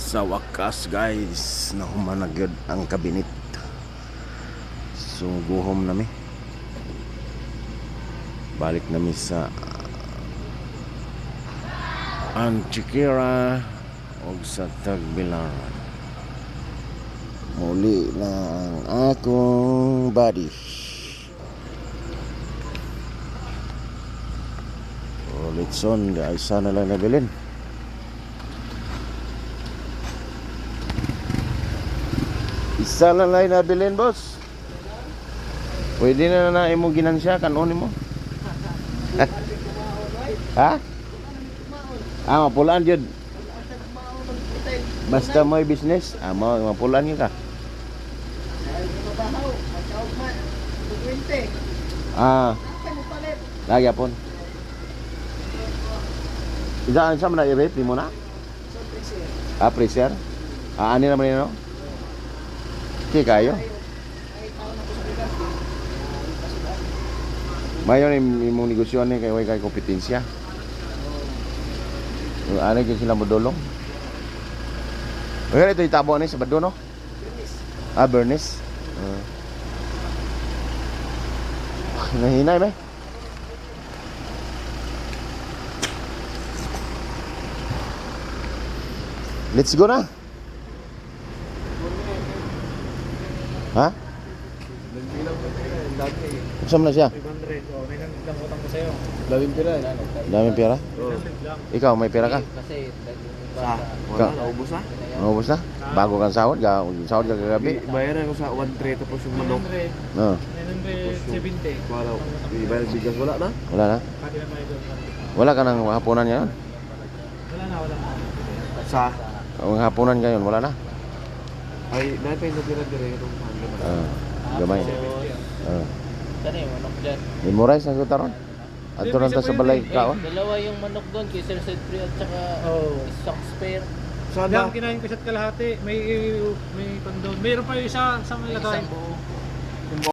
Sa wakas guys, nahumanagad ang kabinet. So guhom nami. Balik nami sa Antiquera o sa Tagbilaran. Muli na ang akong body. So litson guys, sana lang nabilin. Isa lang lang nabilin, boss. Pwede na na imong ginansya kanon mo. Ha? Mapulaan jud. Basta may business, mapulaan yun ka. Lagi pon. Isa man na i-rate mo na? Freezer. Ani naman yun, no? Okay kayo. Mayon imong negosyo ni kay kompetensya. Ano gyud sila modulong? Pero ito itabo ni sa Bado, no? Bernice. Nahinay ba? Let's go na. Ha? Saan na siya? 500. Oh, may nang utang ko sa'yo. Daming pira. Daming pera? Ikaw, may pera ka? Kasi Wala, naubos na. Naubos na? Bago kang sahod ka kagabi? Bayaran ko sa 1.3 tapos yung manok. 900. Oo. 970. Para ibayar bigas wala na. Wala na? Pati na may doon. Wala ka ng hapunan ngayon? Wala na. Sa Ang hapunan ngayon, wala na? ay napay na dire itong Gamay. Tani, manok dyan. Memorize na kita ron. Ato lang ta sa balay kaon. Dalawa yung manok doon, kay Sir Sedfree at saka isang spare. sana Diyan, kinain ko siya't kalahati. May pandon. Mayroon pa yung isa sa may lagay. Isang buo.